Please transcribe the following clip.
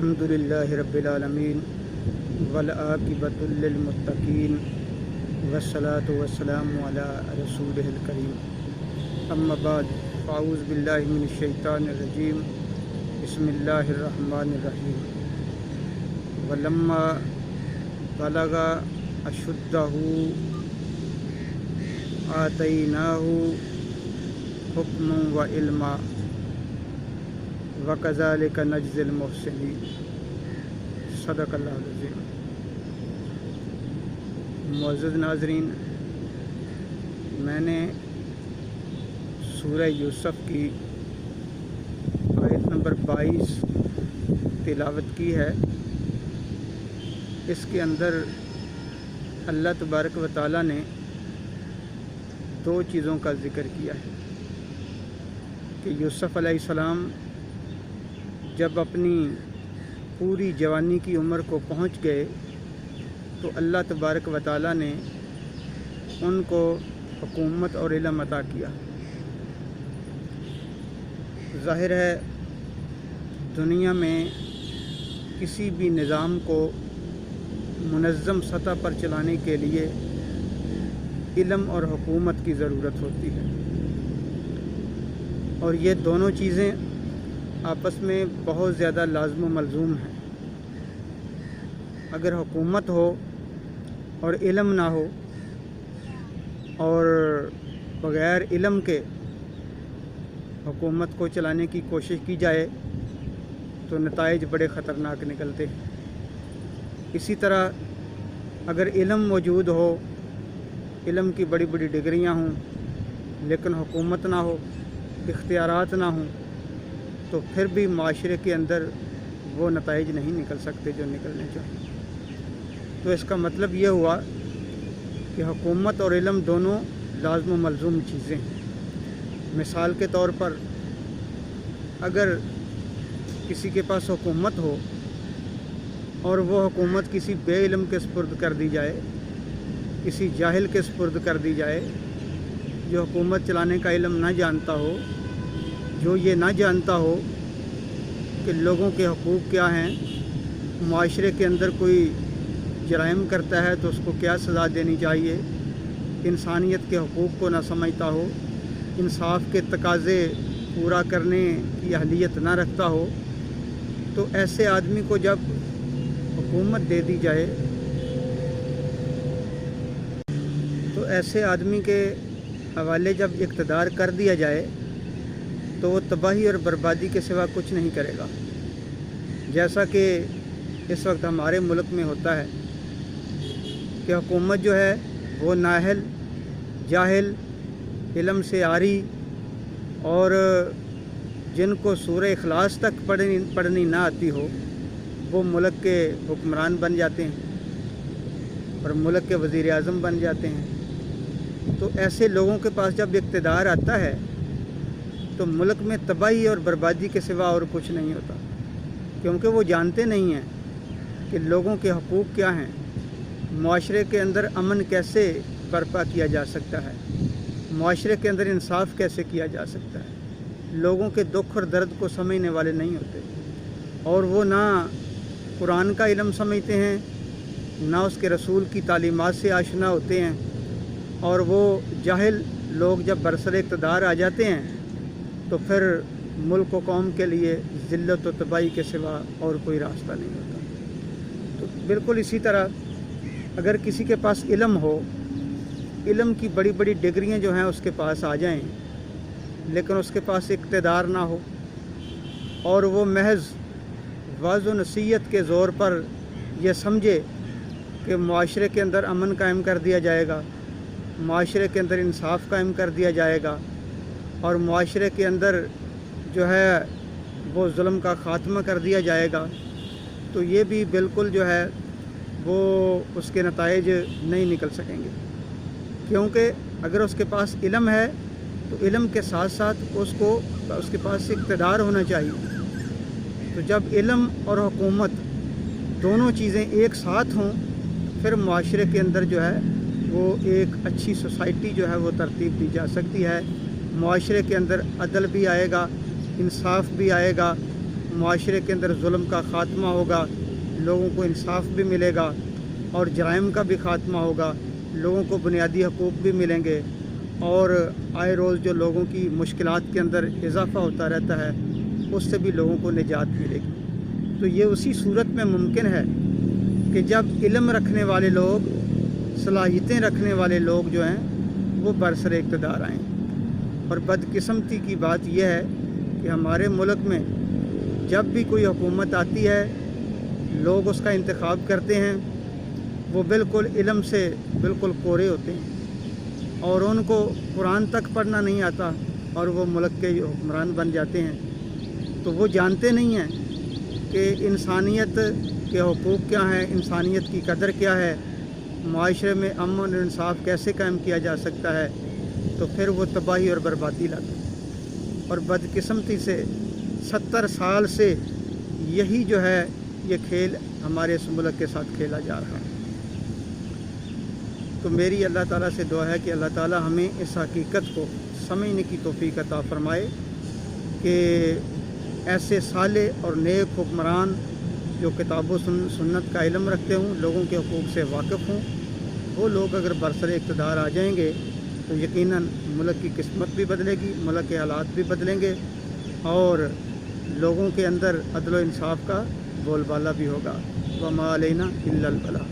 الحمدللہ رب العالمین والعاقبۃ للمتقین والصلاة والسلام علی رسولہ الکریم اما بعد فاعوذ باللہ من الشیطان الرجیم بسم اللہ الرحمن الرحیم ولما بلغ اشدہ آتیناہ حکما و علما وَكَذَلِكَ نَجْزِي الْمُحْسِنِينَ صدق اللہ العظیم۔ معزز ناظرین، میں نے سورہ یوسف کی آیت نمبر 22 تلاوت کی ہے۔ اس کے اندر اللہ تبارک و تعالیٰ نے دو چیزوں کا ذکر کیا ہے کہ یوسف علیہ السلام جب اپنی پوری جوانی کی عمر کو پہنچ گئے تو اللہ تبارک و تعالیٰ نے ان کو حکومت اور علم عطا کیا۔ ظاہر ہے دنیا میں کسی بھی نظام کو منظم سطح پر چلانے کے لیے علم اور حکومت کی ضرورت ہوتی ہے، اور یہ دونوں چیزیں آپس میں بہت زیادہ لازم و ملزوم ہیں۔ اگر حکومت ہو اور علم نہ ہو، اور بغیر علم کے حکومت کو چلانے کی کوشش کی جائے تو نتائج بڑے خطرناک نکلتے ہیں۔ اسی طرح اگر علم موجود ہو، علم کی بڑی بڑی ڈگریاں ہوں، لیکن حکومت نہ ہو، اختیارات نہ ہوں، تو پھر بھی معاشرے کے اندر وہ نتائج نہیں نکل سکتے جو نکلنے چاہیے۔ تو اس کا مطلب یہ ہوا کہ حکومت اور علم دونوں لازم و ملزوم چیزیں ہیں۔ مثال کے طور پر اگر کسی کے پاس حکومت ہو اور وہ حکومت کسی بے علم کے سپرد کر دی جائے، کسی جاہل کے سپرد کر دی جائے جو حکومت چلانے کا علم نہ جانتا ہو، جو یہ نہ جانتا ہو کہ لوگوں کے حقوق کیا ہیں، معاشرے کے اندر کوئی جرائم کرتا ہے تو اس کو کیا سزا دینی چاہیے، انسانیت کے حقوق کو نہ سمجھتا ہو، انصاف کے تقاضے پورا کرنے کی اہلیت نہ رکھتا ہو، تو ایسے آدمی کو جب حکومت دے دی جائے تو ایسے آدمی کے حوالے جب اقتدار کر دیا جائے تو وہ تباہی اور بربادی کے سوا کچھ نہیں کرے گا۔ جیسا کہ اس وقت ہمارے ملک میں ہوتا ہے کہ حکومت جو ہے وہ نااہل، جاہل، علم سے عاری، اور جن کو سورہ اخلاص تک پڑھنی نہ آتی ہو وہ ملک کے حکمران بن جاتے ہیں اور ملک کے وزیر اعظم بن جاتے ہیں۔ تو ایسے لوگوں کے پاس جب اقتدار آتا ہے تو ملک میں تباہی اور بربادی کے سوا اور کچھ نہیں ہوتا، کیونکہ وہ جانتے نہیں ہیں کہ لوگوں کے حقوق کیا ہیں، معاشرے کے اندر امن کیسے برپا کیا جا سکتا ہے، معاشرے کے اندر انصاف کیسے کیا جا سکتا ہے۔ لوگوں کے دکھ اور درد کو سمجھنے والے نہیں ہوتے، اور وہ نہ قرآن کا علم سمجھتے ہیں، نہ اس کے رسول کی تعلیمات سے آشنا ہوتے ہیں، اور وہ جاہل لوگ جب برسر اقتدار آ جاتے ہیں تو پھر ملک و قوم کے لیے ذلت و تباہی کے سوا اور کوئی راستہ نہیں ہوتا۔ تو بالکل اسی طرح اگر کسی کے پاس علم ہو، علم کی بڑی بڑی ڈگریاں جو ہیں اس کے پاس آ جائیں، لیکن اس کے پاس اقتدار نہ ہو اور وہ محض وعظ و نصیحت کے زور پر یہ سمجھے کہ معاشرے کے اندر امن قائم کر دیا جائے گا، معاشرے کے اندر انصاف قائم کر دیا جائے گا، اور معاشرے کے اندر جو ہے وہ ظلم کا خاتمہ کر دیا جائے گا، تو یہ بھی بالکل جو ہے وہ اس کے نتائج نہیں نکل سکیں گے۔ کیونکہ اگر اس کے پاس علم ہے تو علم کے ساتھ ساتھ اس کے پاس اقتدار ہونا چاہیے۔ تو جب علم اور حکومت دونوں چیزیں ایک ساتھ ہوں پھر معاشرے کے اندر جو ہے وہ ایک اچھی سوسائٹی جو ہے وہ ترتیب دی جا سکتی ہے، معاشرے کے اندر عدل بھی آئے گا، انصاف بھی آئے گا، معاشرے کے اندر ظلم کا خاتمہ ہوگا، لوگوں کو انصاف بھی ملے گا، اور جرائم کا بھی خاتمہ ہوگا، لوگوں کو بنیادی حقوق بھی ملیں گے، اور آئے روز جو لوگوں کی مشکلات کے اندر اضافہ ہوتا رہتا ہے اس سے بھی لوگوں کو نجات ملے گی۔ تو یہ اسی صورت میں ممکن ہے کہ جب علم رکھنے والے لوگ، صلاحیتیں رکھنے والے لوگ جو ہیں وہ برسر اقتدار آئیں۔ اور بدقسمتی کی بات یہ ہے کہ ہمارے ملک میں جب بھی کوئی حکومت آتی ہے، لوگ اس کا انتخاب کرتے ہیں، وہ بالکل علم سے بالکل کورے ہوتے ہیں، اور ان کو قرآن تک پڑھنا نہیں آتا، اور وہ ملک کے حکمران بن جاتے ہیں۔ تو وہ جانتے نہیں ہیں کہ انسانیت کے حقوق کیا ہیں، انسانیت کی قدر کیا ہے، معاشرے میں امن اور انصاف کیسے قائم کیا جا سکتا ہے۔ تو پھر وہ تباہی اور بربادی لاتے ہیں۔ اور بدقسمتی سے 70 سال سے یہی جو ہے یہ کھیل ہمارے اس ملک کے ساتھ کھیلا جا رہا ہے۔ تو میری اللہ تعالیٰ سے دعا ہے کہ اللہ تعالیٰ ہمیں اس حقیقت کو سمجھنے کی توفیق عطا فرمائے کہ ایسے صالح اور نیک حکمران جو کتاب و سنت کا علم رکھتے ہوں، لوگوں کے حقوق سے واقف ہوں، وہ لوگ اگر برسر اقتدار آ جائیں گے تو یقیناً ملک کی قسمت بھی بدلے گی، ملک کے حالات بھی بدلیں گے، اور لوگوں کے اندر عدل و انصاف کا بول بالا بھی ہوگا۔ وما علینا الا البلاغ۔